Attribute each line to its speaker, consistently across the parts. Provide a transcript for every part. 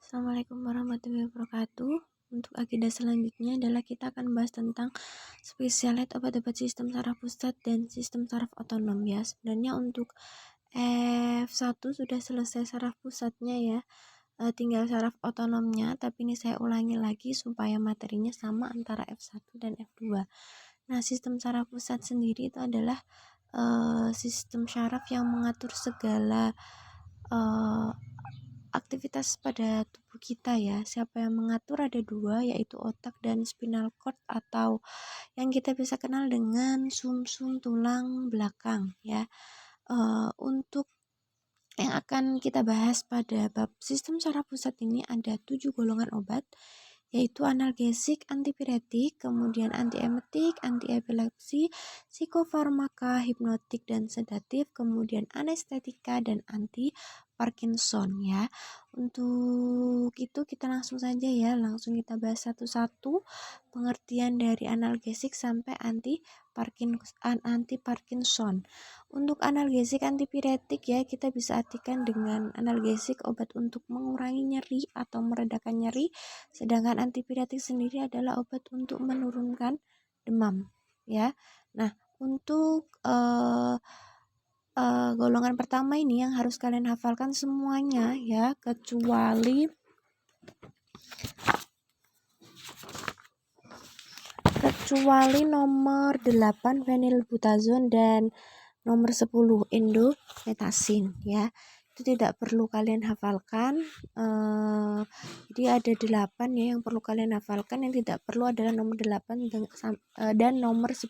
Speaker 1: Assalamualaikum warahmatullahi wabarakatuh. Untuk agenda selanjutnya adalah kita akan bahas tentang spesialet obat-obat sistem saraf pusat dan sistem saraf otonom ya. Sebenarnya untuk F1 sudah selesai saraf pusatnya ya. Tinggal saraf otonomnya, tapi ini saya ulangi lagi supaya materinya sama antara F1 dan F2. Nah, sistem saraf pusat sendiri itu adalah sistem saraf yang mengatur segala aktivitas pada tubuh kita ya. Siapa yang mengatur ada dua, yaitu otak dan spinal cord atau yang kita bisa kenal dengan sumsum tulang belakang ya. Untuk yang akan kita bahas pada bab sistem saraf pusat ini ada 7 golongan obat, yaitu analgesik, antipiretik, kemudian antiemetik, antiepilepsi, psikofarmaka, hipnotik dan sedatif, kemudian anestetika dan anti Parkinson ya. Untuk itu kita langsung saja ya, langsung kita bahas satu-satu pengertian dari analgesik sampai anti Parkinson. Untuk analgesik antipiretik ya, kita bisa artikan dengan analgesik obat untuk mengurangi nyeri atau meredakan nyeri, sedangkan antipiretik sendiri adalah obat untuk menurunkan demam ya. Nah, untuk golongan pertama ini yang harus kalian hafalkan semuanya ya, kecuali nomor 8 fenilbutazon dan nomor 10 endometasin ya. Itu tidak perlu kalian hafalkan. Jadi ada 8 ya yang perlu kalian hafalkan, yang tidak perlu adalah nomor 8 dan nomor 10.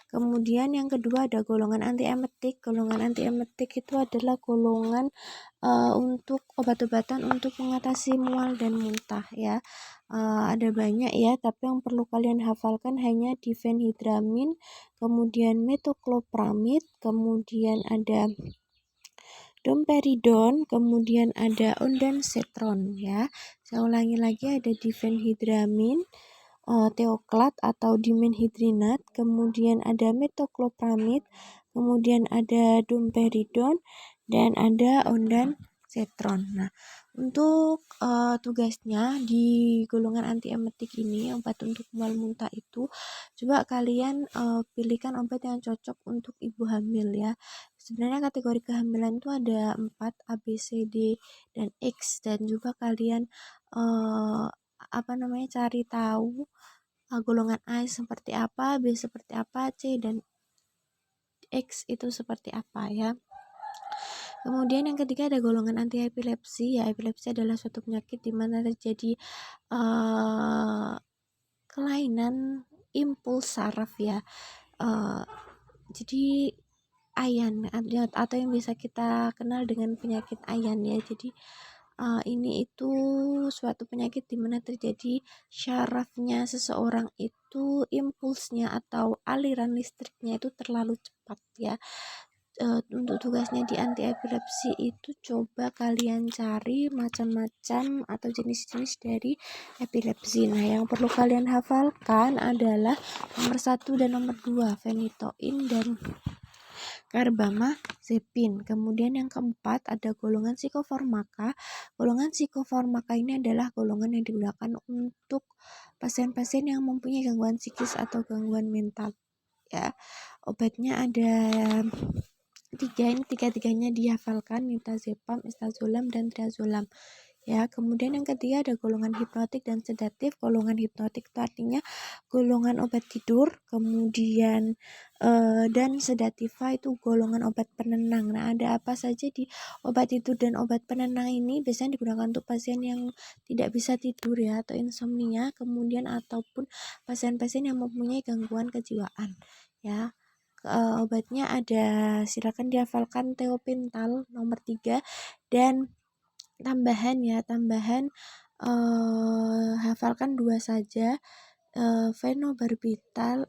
Speaker 1: Kemudian yang kedua ada golongan antiemetik. Golongan antiemetik itu adalah golongan untuk obat-obatan untuk mengatasi mual dan muntah ya. Ada banyak ya, tapi yang perlu kalian hafalkan hanya difenhidramin, kemudian metoclopramid, kemudian ada domperidon, kemudian ada ondansetron ya. Saya ulangi lagi, ada difenhidramin, teoklat atau dimenhidrinat, kemudian ada metoclopramid, kemudian ada domperidon, dan ada ondansetron. Nah, untuk tugasnya di golongan antiemetik ini, obat untuk mual muntah itu, coba kalian pilihkan obat yang cocok untuk ibu hamil ya. Sebenarnya kategori kehamilan itu ada 4, A, B, C, D, dan X, dan juga kalian cari tahu golongan A seperti apa, B seperti apa, C dan X itu seperti apa ya. Kemudian yang ketiga ada golongan antiepilepsi ya. Epilepsi adalah suatu penyakit di mana terjadi kelainan impuls saraf ya. Jadi ayan atau yang bisa kita kenal dengan penyakit ayan ya. Jadi ini itu suatu penyakit di mana terjadi syarafnya seseorang itu impulsnya atau aliran listriknya itu terlalu cepat ya. Untuk tugasnya di anti epilepsi itu coba kalian cari macam-macam atau jenis-jenis dari epilepsi. Nah, yang perlu kalian hafalkan adalah nomor 1 dan nomor 2, fenitoin dan carbamazepin. Kemudian yang keempat ada golongan psikofarmaka. Golongan psikofarmaka ini adalah golongan yang digunakan untuk pasien-pasien yang mempunyai gangguan psikis atau gangguan mental ya. Obatnya ada 3, ini tiga-tiganya dihafalkan, nitazepam, istazolam, dan triazolam ya. Kemudian yang ketiga ada golongan hipnotik dan sedatif. Golongan hipnotik itu artinya golongan obat tidur, kemudian dan sedativa itu golongan obat penenang. Nah, ada apa saja di obat tidur dan obat penenang ini? Biasanya digunakan untuk pasien yang tidak bisa tidur ya, atau insomnia, kemudian ataupun pasien-pasien yang mempunyai gangguan kejiwaan ya. Obatnya ada, silakan dihafalkan, teopental nomor 3, dan tambahan hafalkan 2 saja, fenobarbital,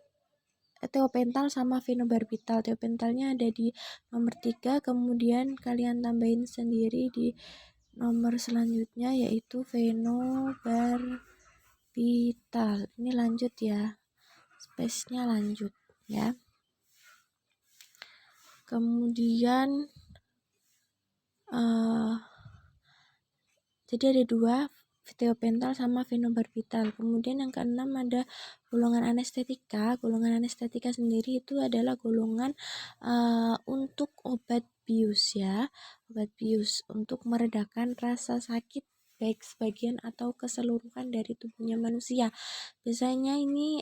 Speaker 1: teopental sama fenobarbital. Teopentalnya ada di nomor 3, kemudian kalian tambahin sendiri di nomor selanjutnya yaitu fenobarbital. Ini lanjut ya, space-nya lanjut ya. Kemudian Jadi ada dua, tiopental sama fenobarbital. Kemudian yang keenam ada golongan anestetika. Golongan anestetika sendiri itu adalah golongan untuk obat bius ya, obat bius untuk meredakan rasa sakit baik sebagian atau keseluruhan dari tubuhnya manusia. Biasanya ini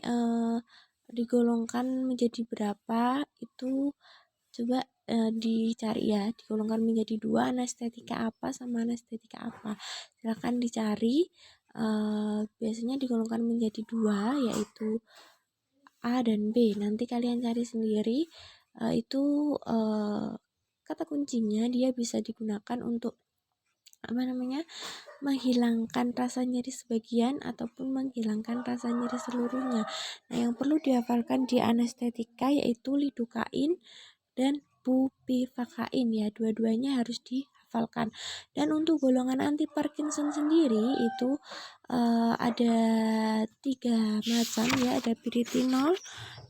Speaker 1: digolongkan menjadi berapa itu coba dicari ya, digolongkan menjadi dua, anestetika apa sama anestetika apa, silahkan dicari. Biasanya digolongkan menjadi dua, yaitu A dan B. Nanti kalian cari sendiri. Itu kata kuncinya dia bisa digunakan untuk menghilangkan rasa nyeri sebagian ataupun menghilangkan rasa nyeri seluruhnya. Nah, yang perlu dihafalkan di anestetika yaitu lidokain dan bupivakain ya, dua-duanya harus dihafalkan. Dan untuk golongan anti Parkinson sendiri itu ada 3 macam ya, ada piritinol,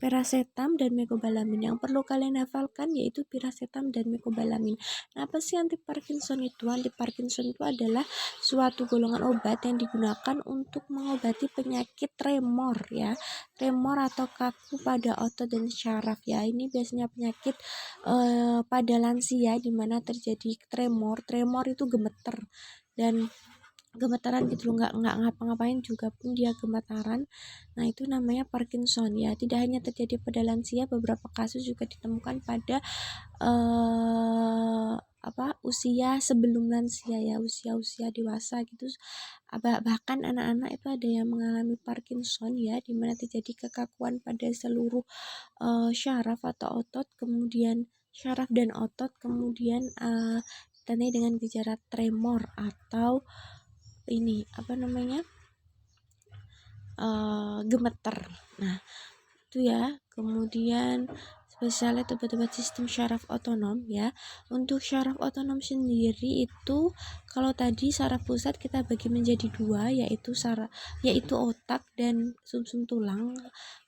Speaker 1: piracetam, dan mecobalamin. Yang perlu kalian hafalkan yaitu piracetam dan mecobalamin. Nah, apa sih anti Parkinson itu? Anti Parkinson itu adalah suatu golongan obat yang digunakan untuk mengobati penyakit tremor ya, tremor atau kaku pada otot dan syaraf ya. Ini biasanya penyakit pada lansia di mana terjadi tremor. Tremor itu gemeter dan gemetaran gitu loh, nggak ngapa-ngapain juga pun dia gemetaran. Nah, itu namanya Parkinson ya. Tidak hanya terjadi pada lansia, beberapa kasus juga ditemukan pada usia sebelum lansia ya, usia dewasa gitu. Bahkan anak-anak itu ada yang mengalami Parkinson ya, di mana terjadi kekakuan pada seluruh syaraf atau otot, kemudian syaraf dan otot, kemudian ditandai dengan gejala tremor atau ini gemeter. Nah, itu ya. Kemudian spesialnya obat-obat sistem syaraf otonom ya. Untuk syaraf otonom sendiri itu kalau tadi saraf pusat kita bagi menjadi dua, yaitu otak dan sumsum tulang.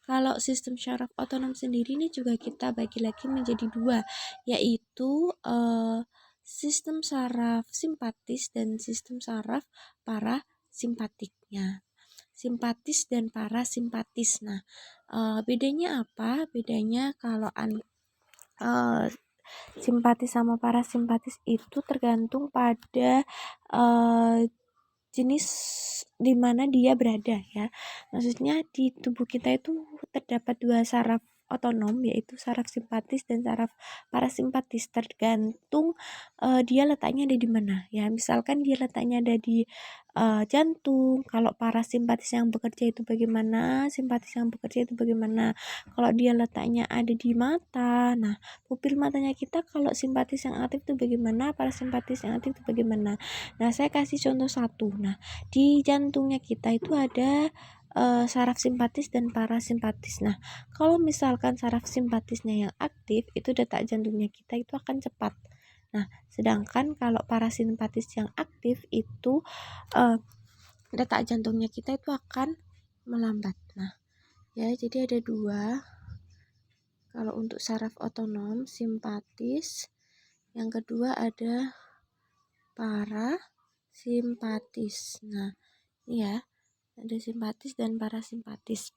Speaker 1: Kalau sistem syaraf otonom sendiri ini juga kita bagi lagi menjadi dua, yaitu sistem saraf simpatis dan sistem saraf parasimpatiknya. Simpatis dan parasimpatis. Nah, bedanya apa? Bedanya kalau simpatis sama parasimpatis itu tergantung pada jenis di mana dia berada ya. Maksudnya di tubuh kita itu terdapat dua saraf otonom, yaitu saraf simpatis dan saraf parasimpatis, tergantung dia letaknya ada di mana ya. Misalkan dia letaknya ada di jantung, kalau parasimpatis yang bekerja itu bagaimana, simpatis yang bekerja itu bagaimana. Kalau dia letaknya ada di mata, nah pupil matanya kita kalau simpatis yang aktif itu bagaimana, parasimpatis yang aktif itu bagaimana. Nah, saya kasih contoh satu. Nah, di jantungnya kita itu ada saraf simpatis dan parasimpatis. Nah, kalau misalkan saraf simpatisnya yang aktif, itu detak jantungnya kita itu akan cepat. Nah, sedangkan kalau parasimpatis yang aktif itu detak jantungnya kita itu akan melambat. Nah, ya jadi ada dua. Kalau untuk saraf otonom simpatis, yang kedua ada parasimpatis. Nah, ini ya, ada simpatis dan parasimpatis.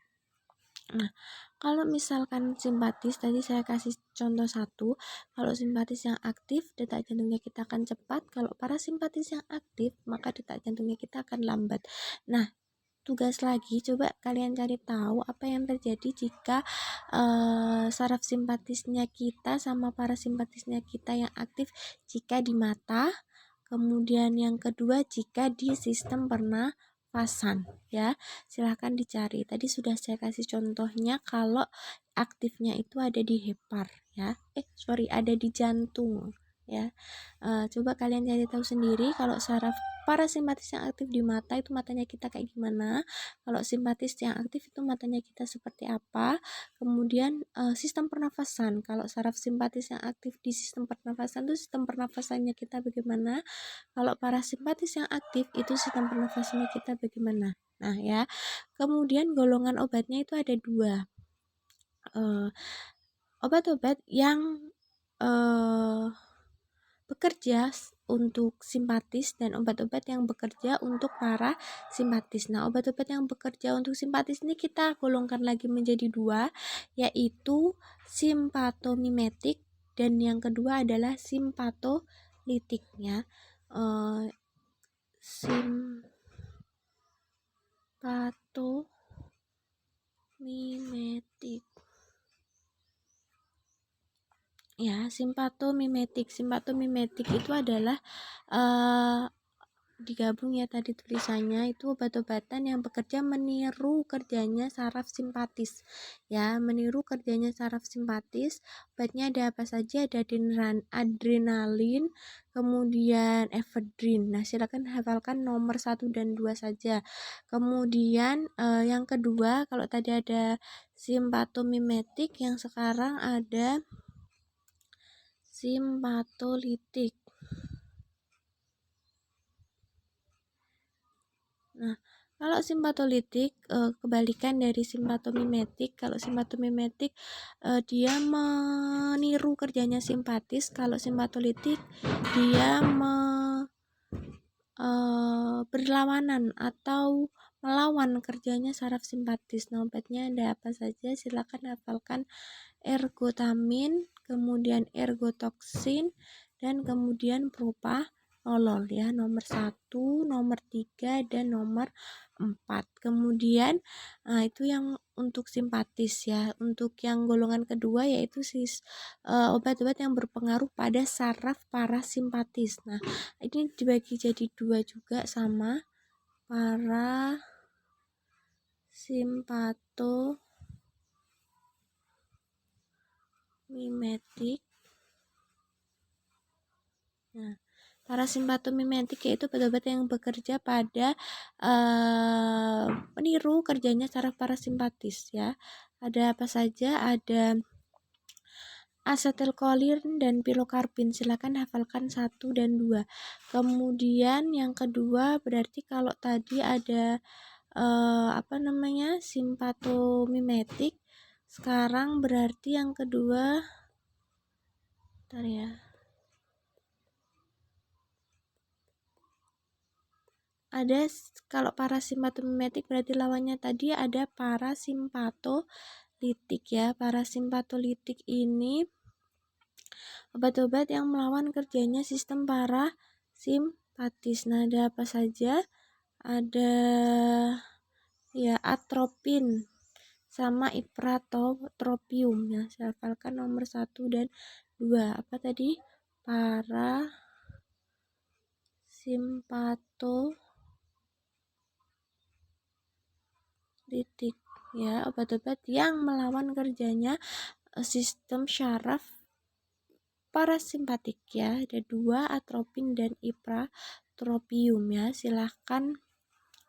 Speaker 1: Nah, kalau misalkan simpatis, tadi saya kasih contoh satu. Kalau simpatis yang aktif, detak jantungnya kita akan cepat. Kalau parasimpatis yang aktif, maka detak jantungnya kita akan lambat. Nah, tugas lagi, coba kalian cari tahu apa yang terjadi jika saraf simpatisnya kita sama parasimpatisnya kita yang aktif jika di mata. Kemudian yang kedua jika di sistem pernafasan ya. Silahkan dicari. Tadi sudah saya kasih contohnya kalau aktifnya itu ada di hepar ya. Ada di jantung ya. Coba kalian cari tahu sendiri kalau saraf parasimpatis yang aktif di mata itu matanya kita kayak gimana. Kalau simpatis yang aktif itu matanya kita seperti apa. Kemudian sistem pernafasan. Kalau saraf simpatis yang aktif di sistem pernafasan itu sistem pernafasannya kita bagaimana. Kalau parasimpatis yang aktif itu sistem pernafasannya kita bagaimana. Nah ya. Kemudian golongan obatnya itu ada dua. Obat-obat yang bekerja untuk simpatis dan obat-obat yang bekerja untuk para simpatis. Nah, obat-obat yang bekerja untuk simpatis ini kita golongkan lagi menjadi dua, yaitu simpatomimetik dan yang kedua adalah simpatolitik ya. Simpatomimetik. Ya, simpatomimetik itu adalah digabung ya tadi tulisannya, itu obat-obatan yang bekerja meniru kerjanya saraf simpatis ya, meniru kerjanya saraf simpatis. Obatnya ada apa saja? Ada adrenalin, kemudian efedrin. Nah, silakan hafalkan nomor 1 dan 2 saja. Kemudian yang kedua, kalau tadi ada simpatomimetik, yang sekarang ada simpatolitik. Nah, kalau simpatolitik kebalikan dari simpatomimetik. Kalau simpatomimetik dia meniru kerjanya simpatis. Kalau simpatolitik dia berlawanan atau melawan kerjanya saraf simpatis. Nah, obatnya ada apa saja? Silakan hafalkan: ergotamin, kemudian ergotoksin, dan kemudian propranolol ya, nomor 1, nomor 3, dan nomor 4. Kemudian itu yang untuk simpatis ya. Untuk yang golongan kedua yaitu obat-obat yang berpengaruh pada saraf parasimpatis. Nah, ini dibagi jadi dua juga sama, parasimpatomimetik. Nah, parasimpatomimetik yaitu obat-obat yang bekerja pada meniru kerjanya saraf parasimpatis ya. Ada apa saja? Ada asetilkolin dan pilokarbin. Silakan hafalkan 1 dan 2. Kemudian yang kedua berarti kalau tadi ada simpatomimetik, sekarang berarti yang kedua, bentar ya. Ada, kalau parasimpatomimetik berarti lawannya tadi ada parasimpatolitik ya. Parasimpatolitik ini obat-obat yang melawan kerjanya sistem parasimpatis. Nah, ada apa saja? Ada ya atropin sama ipratropium ya. Saya hafalkan nomor 1 dan 2. Apa tadi? Parasimpatolitik ya, obat-obat yang melawan kerjanya sistem syaraf parasimpatik ya. Ada 2, atropin dan ipratropium ya. Silahkan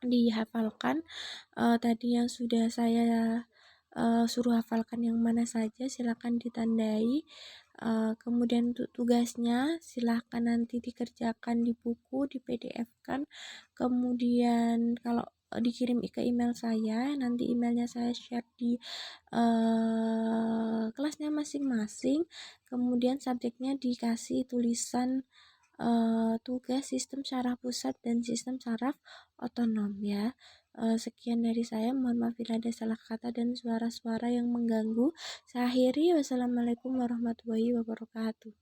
Speaker 1: dihafalkan tadi yang sudah saya suruh hafalkan yang mana saja, silahkan ditandai. Kemudian untuk tugasnya silahkan nanti dikerjakan di buku, di PDF kan. Kemudian kalau dikirim ke email saya, nanti emailnya saya share di kelasnya masing-masing. Kemudian subjeknya dikasih tulisan tugas sistem syaraf pusat dan sistem syaraf otonom ya. Sekian dari saya, mohon maaf bila ada salah kata dan suara-suara yang mengganggu. Saya akhiri, wassalamualaikum warahmatullahi wabarakatuh.